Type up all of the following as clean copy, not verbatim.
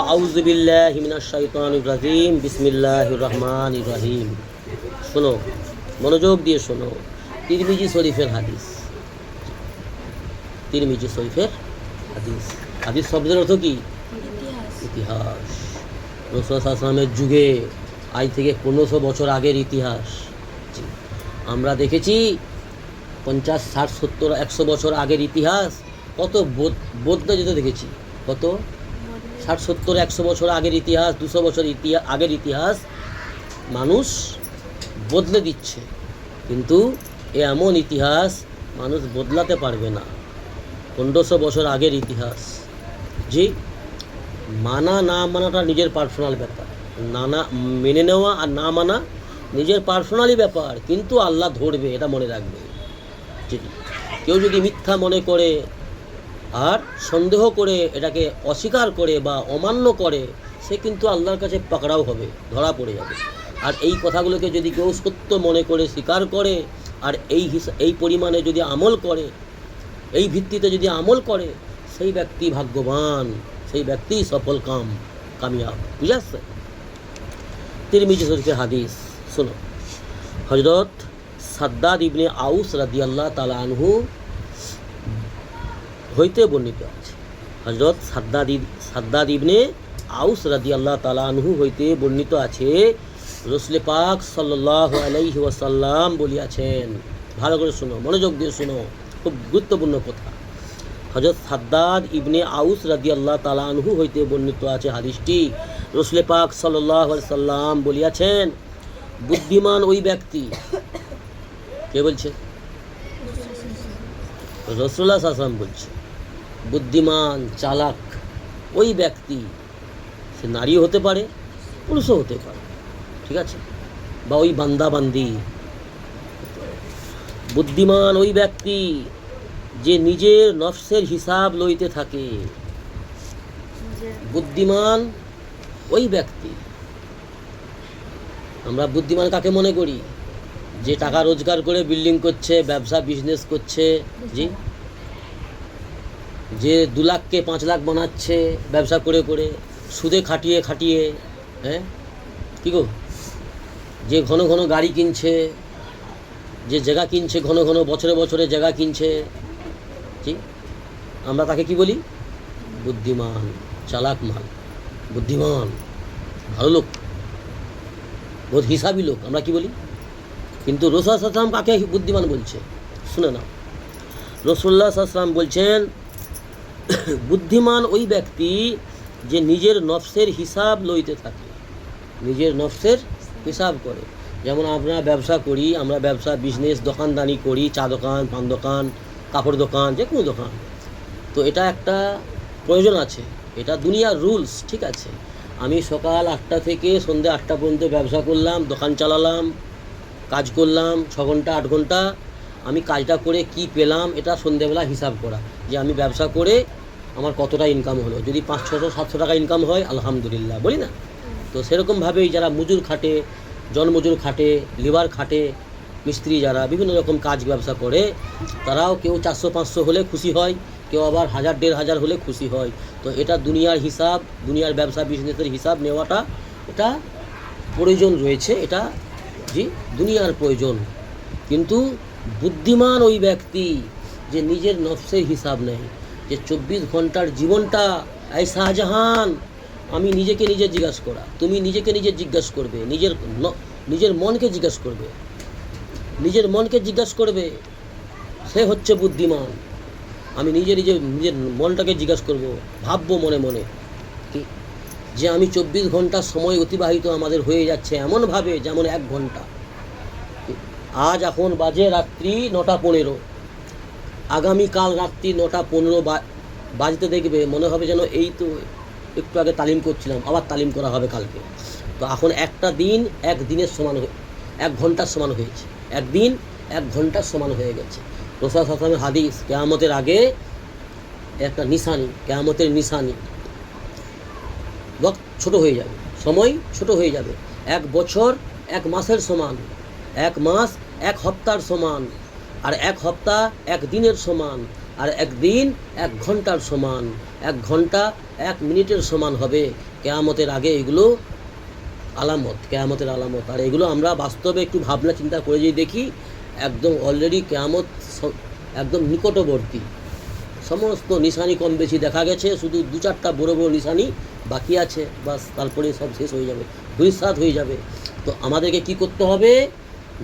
আউযু বিল্লাহি মিনাশ শাইতানির রাজিম বিসমিল্লাহির রহমানির রহিম। শোনো, মনোযোগ দিয়ে শোনো। তিরমিজি শরীফের হাদিস। তিরমিজি শরীফের হাদিস। হাদিস শব্দের অর্থ কি? ইতিহাস। রাসূল সাল্লাল্লাহু আলাইহি ওয়াসাল্লামের যুগে আজ থেকে 1500 বছর আগের ইতিহাস। আমরা দেখেছি 50, 60, 70, 100 বছর আগের ইতিহাস। কত বদলে যেতে দেখেছি। কত 60, 70, 100 বছর আগের ইতিহাস, 200 বছর আগের ইতিহাস মানুষ বদলে দিচ্ছে। কিন্তু এমন ইতিহাস মানুষ বদলাতে পারবে না। 1500 বছর আগের ইতিহাস। জি, মানা না মানাটা নিজের পার্সোনাল ব্যাপার। মেনে নেওয়া আর না মানা নিজের পার্সোনালি ব্যাপার, কিন্তু আল্লাহ ধরবে, এটা মনে রাখবে। জি, কেউ যদি মিথ্যা মনে করে আর সন্দেহ করে এটাকে অস্বীকার করে বা অমান্য করে, সে কিন্তু আল্লাহর কাছে পাকড়াও হবে, ধরা পড়ে যাবে। আর এই কথাগুলোকে যদি কেউ সত্য মনে করে স্বীকার করে আর এই পরিমাণে যদি আমল করে, এই ভিত্তিতে যদি আমল করে, সেই ব্যক্তি ভাগ্যবান, সেই ব্যক্তি সফল কামিয়াব। বুঝে আসছে? তিরমিজি শরীফের হাদিস শোনো। হযরত সাদ্দাদ ইবনে আউস রাদিয়াল্লাহু তাআলা আনহু হইতে বর্ণিত আছে। হযরত সাদ্দাদ ইবনে আউস রাদিয়াল্লাহু তাআলা আনহু হইতে বর্ণিত আছে, রাসূল পাক সাল্লাল্লাহু আলাইহি ওয়াসাল্লাম বলিয়াছেন। ভালো করে শোনো, মনোযোগ দিয়ে শোনো, খুব গুরুত্বপূর্ণ কথা। হযরত সাদ্দাদ ইবনে আউস রাদিয়াল্লাহু তাআলা আনহু হইতে বর্ণিত আছে হাদিসটি। রাসূল পাক সাল্লাল্লাহু আলাইহি ওয়াসাল্লাম বলিয়াছেন, বুদ্ধিমান ওই ব্যক্তি, কে বলছে? রাসূলুল্লাহ সাল্লাল্লাহু আলাইহি ওয়াসাল্লাম বলছে, বুদ্ধিমান চালাক ওই ব্যক্তি, সে নারীও হতে পারে, পুরুষও হতে পারে, ঠিক আছে, বা ওই বান্দাবান্দি। বুদ্ধিমান ওই ব্যক্তি যে নিজের নফসের হিসাব লইতে থাকে। বুদ্ধিমান ওই ব্যক্তি। আমরা বুদ্ধিমান কাকে মনে করি? যে টাকা রোজগার করে বিল্ডিং করছে, ব্যবসা বিজনেস করছে, জি, যে 2 লাখকে 5 লাখ বানাচ্ছে ব্যবসা করে করে, সুদে খাটিয়ে, হ্যাঁ, কি গো, যে ঘন ঘন গাড়ি কিনছে, যে জায়গা কিনছে, ঘন ঘন বছরে বছরে জায়গা কিনছে, জি, আমরা তাকে কি বলি? বুদ্ধিমান, চালাক মাল, বুদ্ধিমান, ভালো লোক, বহুত হিসাবি লোক, আমরা কি বলি? কিন্তু রাসূল সাল্লাল্লাহু আলাইহি ওয়াসাল্লাম কাকে বুদ্ধিমান বলছে? শুনে নাও। রাসূলুল্লাহ সাল্লাল্লাহু আলাইহি ওয়াসাল্লাম বলছেন, বুদ্ধিমান ওই ব্যক্তি যে নিজের নফসের হিসাব লইতে থাকে, নিজের নফসের হিসাব করে। যেমন আমরা ব্যবসা করি, আমরা ব্যবসা বিজনেস দোকানদানি করি, চা দোকান, পান দোকান, কাপড় দোকান, যে কোনো দোকান। তো এটা একটা প্রয়োজন আছে, এটা দুনিয়ার রুলস, ঠিক আছে। আমি সকাল 8টা থেকে সন্ধ্যে 8টা পর্যন্ত ব্যবসা করলাম, দোকান চালালাম, কাজ করলাম 6 ঘন্টা 8 ঘন্টা। আমি কাজটা করে কি পেলাম, এটা সন্ধ্যেবেলা হিসাব করা, যে আমি ব্যবসা করে আমার কতটা ইনকাম হলো। যদি 500, 600, 700 টাকা ইনকাম হয়, আলহামদুলিল্লাহ, বলি না? তো সেরকমভাবেই যারা মজুর খাটে, জনমজুর খাটে, লিভার খাটে, মিস্ত্রি যারা বিভিন্ন রকম কাজ ব্যবসা করে, তারাও কেউ 400, 500 হলে খুশি হয়, কেউ আবার 1000, 1500 হলে খুশি হয়। তো এটা দুনিয়ার হিসাব, দুনিয়ার ব্যবসা বিজনেসের হিসাব নেওয়াটা এটা প্রয়োজন রয়েছে, এটা জি দুনিয়ার প্রয়োজন। কিন্তু বুদ্ধিমান ওই ব্যক্তি যে নিজের নফসের হিসাব নেয়, যে 24 ঘন্টার জীবনটা, এই শাহজাহান, আমি নিজেকে নিজে জিজ্ঞাসা করা, তুমি নিজেকে নিজে জিজ্ঞাসা করবে, নিজের মনকে জিজ্ঞাসা করবে, নিজের মনকে জিজ্ঞাসা করবে, সে হচ্ছে বুদ্ধিমান। আমি নিজের মনটাকে জিজ্ঞাসা করব, ভাববো মনে মনে কি, যে আমি 24 ঘন্টার সময় অতিবাহিত আমাদের হয়ে যাচ্ছে এমনভাবে যেমন 1 ঘন্টা। আজ এখন বাজে রাত্রি 9টা 15, আগামীকাল রাত্রি 9টা 15 বাজতে দেখবে মনে হবে যেন এই তো একটু আগে তালিম করছিলাম, আবার তালিম করা হবে কালকে। তো এখন একটা দিন 1 দিনের সমান, 1 ঘন্টার সমান হয়েছে, একদিন 1 ঘন্টার সমান হয়ে গেছে। রাসূল সাল্লাল্লাহু আলাইহি ওয়াসাল্লামের হাদিস, কিয়ামতের আগে একটা নিশানি, কিয়ামতের নিশানি, ওয়াক্ত ছোট হয়ে যাবে, সময় ছোট হয়ে যাবে। 1 বছর 1 মাসের সমান, 1 মাস 1 সপ্তাহের সমান, আর 1 সপ্তাহ 1 দিনের সমান, আর একদিন 1 ঘন্টার সমান, 1 ঘন্টা 1 মিনিটের সমান হবে। কেয়ামতের আগে এগুলো আলামত, কেয়ামতের আলামত। আর এগুলো আমরা বাস্তবে একটু ভাবনা চিন্তা করে যদি দেখি, একদম অলরেডি কেয়ামত একদম নিকটবর্তী। সমস্ত নিশানি কম বেশি দেখা গেছে, শুধু 2-4টা বড় বড় নিশানি বাকি আছে, বাস তারপরে সব শেষ হয়ে যাবে, ধূলিসাৎ হয়ে যাবে। তো আমাদেরকে কি করতে হবে?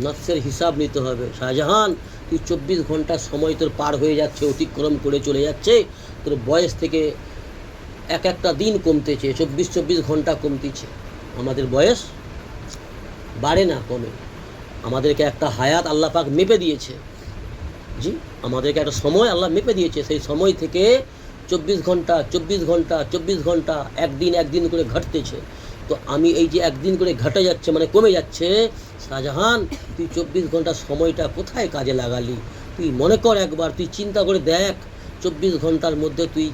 নফসের হিসাব নিতে হবে। শাহজাহান, তুই 24 ঘন্টার সময় তোর পার হয়ে যাচ্ছে, অতিক্রম করে চলে যাচ্ছে, তোর বয়স থেকে একটা দিন কমতেছে, 24 ঘন্টা কমতেছে। আমাদের বয়স বাড়ে না, কমে। আমাদেরকে একটা হায়াত আল্লাহ পাক মেপে দিয়েছে, জি, আমাদেরকে একটা সময় আল্লাহ মেপে দিয়েছে। সেই সময় থেকে 24 ঘন্টা 24 ঘন্টা 24 ঘন্টা একদিন করে ঘটতেছে। তো আমি এই যে একদিন করে ঘটে যাচ্ছে মানে কমে যাচ্ছে, শাহজাহান তুই 24 ঘন্টা সময়টা কোথায় কাজে লাগালি? তুই মনে কর একবার, তুই চিন্তা করে দেখ, 24 ঘন্টার মধ্যে তুই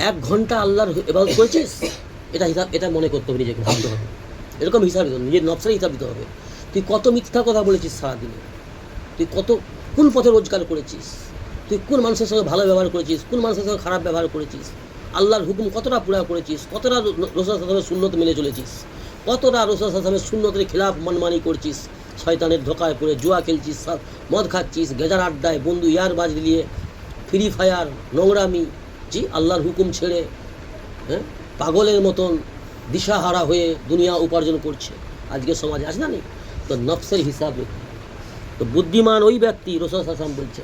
1 ঘন্টা আল্লাহর ইবাদত করেছিস? এটা হিসাব, এটা মনে করতে হবে, নিজেকে ভাবতে হবে। এরকম হিসাব দিতে হবে, নিজের নফসের হিসাব দিতে হবে। তুই কত মিথ্যা কথা বলেছিস সারাদিনে? তুই কোন পথে রোজগার করেছিস? তুই কোন মানুষের সঙ্গে ভালো ব্যবহার করেছিস, কোন মানুষের সঙ্গে খারাপ ব্যবহার করেছিস? আল্লাহর হুকুম কতটা পুরা করেছিস? কতটা রাসূল সাল্লাল্লাহু সুন্নত মেনে চলেছিস? কতটা রাসূল সাল্লাল্লাহু সুন্নতের খিলাফ মনমানি করছিস? শয়তানের ধোকায় পড়ে জুয়া খেলছিস, মদ খাচ্ছিস, গেজার আড্ডায় বন্ধু ইয়ার বাজ দিয়ে ফ্রি ফায়ার, নোংরামি, জি, আল্লাহর হুকুম ছেড়ে, হ্যাঁ, পাগলের মতন দিশাহারা হয়ে দুনিয়া উপার্জন করছে। আজকে সমাজে আছে না নেই? তো নফসের হিসাবে, তো বুদ্ধিমান ওই ব্যক্তি, রাসূল সাল্লাল্লাহু আলাইহি ওয়াসাল্লাম বলছে,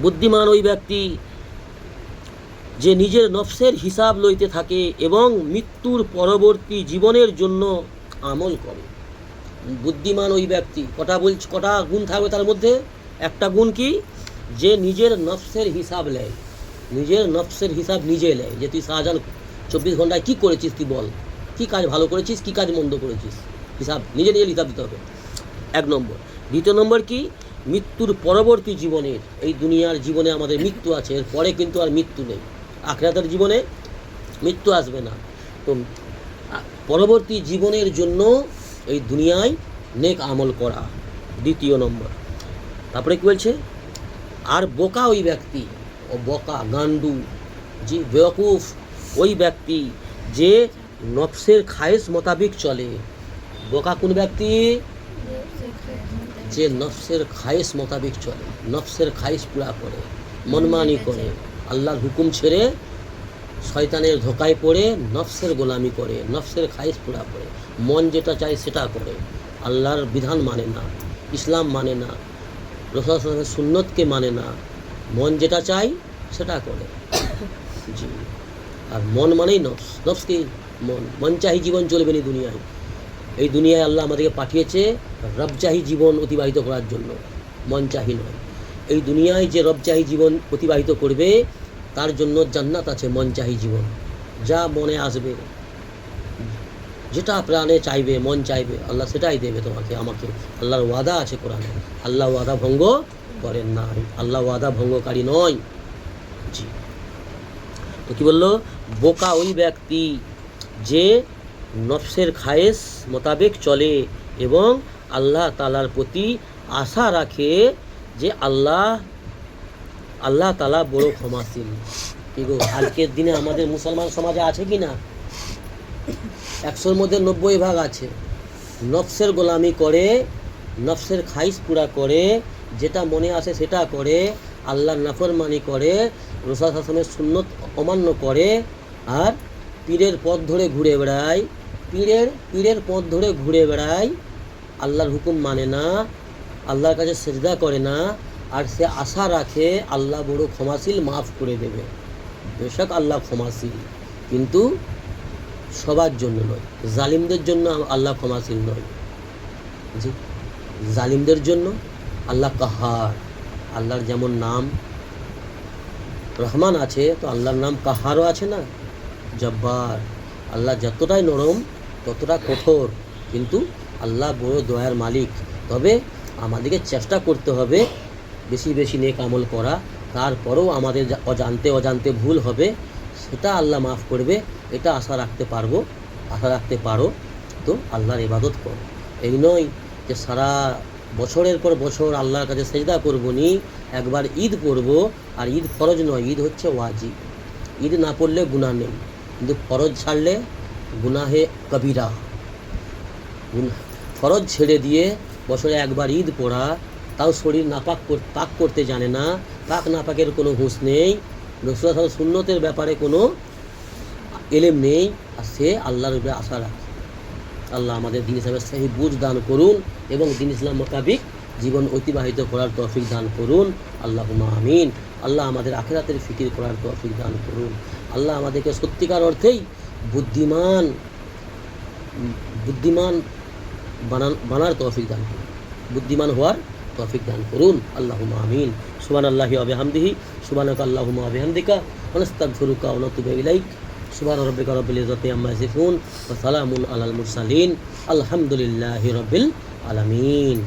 বুদ্ধিমান ওই ব্যক্তি যে নিজের নফসের হিসাব লইতে থাকে এবং মৃত্যুর পরবর্তী জীবনের জন্য আমল করে। বুদ্ধিমান ওই ব্যক্তি, কটা গুণ থাকবে তার মধ্যে? একটা গুণ কি? যে নিজের নফসের হিসাব নেয়, নিজের নফসের হিসাব নিজে নেয়। যে তুই শাহজাহান 24 ঘন্টায় কী করেছিস, তুই বল, কী কাজ ভালো করেছিস, কী কাজ মন্দ করেছিস, হিসাব নিজে হিসাব দিতে হবে, 1 নম্বর। দ্বিতীয় নম্বর কি? মৃত্যুর পরবর্তী জীবনের, এই দুনিয়ার জীবনে আমাদের মৃত্যু আছে, এর পরে কিন্তু আর মৃত্যু নেই। আখিরাতের জীবনে মৃত্যু আসবে না। তো পরবর্তী জীবনের জন্য এই দুনিয়ায় নেক আমল করা, 2 নম্বর। তারপরে কী বলছে? আর বোকা ওই ব্যক্তি, ও বোকা, গান্ডু, জি, বেওকুফ ওই ব্যক্তি যে নফসের খায়েশ মোতাবিক চলে। বোকা কোন ব্যক্তি? যে নফসের খায়েশ মোতাবিক চলে, নফসের খায়েশ পুরা করে, মনমানি করে, আল্লাহর হুকুম ছেড়ে শয়তানের ধোকায় পড়ে নফসের গোলামি করে, নফসের খায়েশ পুরা করে, মন যেটা চায় সেটা করে, আল্লাহর বিধান মানে না, ইসলাম মানে না, রাসূল সাল্লাল্লাহু আলাইহি ওয়াসাল্লামের সুন্নতকে মানে না, মন যেটা চাই সেটা করে, জি। আর মন মানেই নফস, নফসকে মন চাহি জীবন চলবে না দুনিয়ায়। এই দুনিয়ায় আল্লাহ আমাদেরকে পাঠিয়েছে রবচাহি জীবন অতিবাহিত করার জন্য, মন চাহি নয়। এই দুনিয়ায় যে রবচাহি জীবন অতিবাহিত করবে তার জন্য জান্নাত আছে। মন চাহি জীবন, যা মনে আসবে, যেটা প্রাণে চাইবে, মন চাইবে, আল্লাহ সেটাই দেবে তোমাকে, আমাকে। আল্লাহর ওয়াদা আছে কোরআনে, আল্লাহ ওয়াদা ভঙ্গ করেন না, আল্লাহ ওয়াদা ভঙ্গকারী নয়, জি। তো কী বললো? বোকা ওই ব্যক্তি যে নফসের খায়েশ মোতাবেক চলে এবং আল্লাহ তাআলার প্রতি আশা রাখে যে আল্লাহ তাআলা বড় ক্ষমাশীল। কি গো, আজকের দিনে আমাদের মুসলমান সমাজে আছে কি না? 100-র মধ্যে 90 ভাগ আছে নফসের গোলামি করে, নফসের খাইশ পুরা করে, যেটা মনে আসে সেটা করে, আল্লাহর নাফরমানি করে, রাসূল সাল্লাল্লাহু আলাইহি ওয়াসাল্লামের সুন্নত অমান্য করে, আর পীরের পথ ধরে ঘুরে বেড়ায়, পীরের পথ ধরে ঘুরে বেড়ায়, আল্লাহর হুকুম মানে না, আল্লাহর কাছে সেজদা করে না, আর সে আশা রাখে আল্লাহ বড় ক্ষমাশীল, মাফ করে দেবে। বেশক আল্লাহ ক্ষমাশীল, কিন্তু সবার জন্য নয়, জালিমদের জন্য আল্লাহ ক্ষমাশীল নয়, জি। জালিমদের জন্য আল্লাহ কাহার। আল্লাহর যেমন নাম রহমান আছে, তো আল্লাহর নাম কাহারও আছে না, জব্বার। আল্লাহ যতটাই নরম ততটা কঠোর, কিন্তু আল্লাহ বড় দয়ার মালিক। তবে আমাদেরকে চেষ্টা করতে হবে বেশি বেশি নেক আমল করা। তারপরেও আমাদের অজান্তে ভুল হবে, সেটা আল্লাহ মাফ করবে, এটা আশা রাখতে পারো। তো আল্লাহর ইবাদত করো। এই নয় যে সারা বছরের পর বছর আল্লাহর কাছে সেজদা করবো নি, একবার ঈদ পড়বো। আর ঈদ ফরজ নয়, ঈদ হচ্ছে ওয়াজিব। ঈদ না পড়লে গুনাহ নেই, কিন্তু ফরজ ছাড়লে গুনাহে কবিরা। ফরজ ছেড়ে দিয়ে বছরে একবার ঈদ পড়া, তাও শরীর পাক করতে জানে না, পাক নাপাকের কোনো হুঁশ নেই, রাসূলুল্লাহ সুন্নতের ব্যাপারে কোনো এলেম নেই, আর সে আল্লাহর উপরে আশা রাখে। আল্লাহ আমাদের দিন ইসলামের সহি বুঝ দান করুন এবং দিন ইসলাম মোতাবিক জীবন অতিবাহিত করার তৌফিক দান করুন। আল্লাহুম্মা আমিন। আল্লাহ আমাদের আখিরাতের ফিকির করার তৌফিক দান করুন। আল্লাহ আমাদেরকে সত্যিকার অর্থেই বুদ্ধিমান বানার তৌফিক দান করুন, বুদ্ধিমান হওয়ার তৌফিক দান করুন। আল্লাহুম্মা আমিন। সুবহানাল্লাহি ওয়া বিহামদিহি, সুবহানাকা আল্লাহুম্মা ওয়া বিহামদিকা, ওয়া নাস্তাগফিরুকা ওয়া নাতুবু ইলাইক। সুবহান রাব্বিকা রাব্বিল ইজ্জাতি আম্মা ইয়াসিফুন ওয়া সালামুন আলাল মুরসালিন, আলহামদুলিল্লাহি রাব্বিল আলামিন।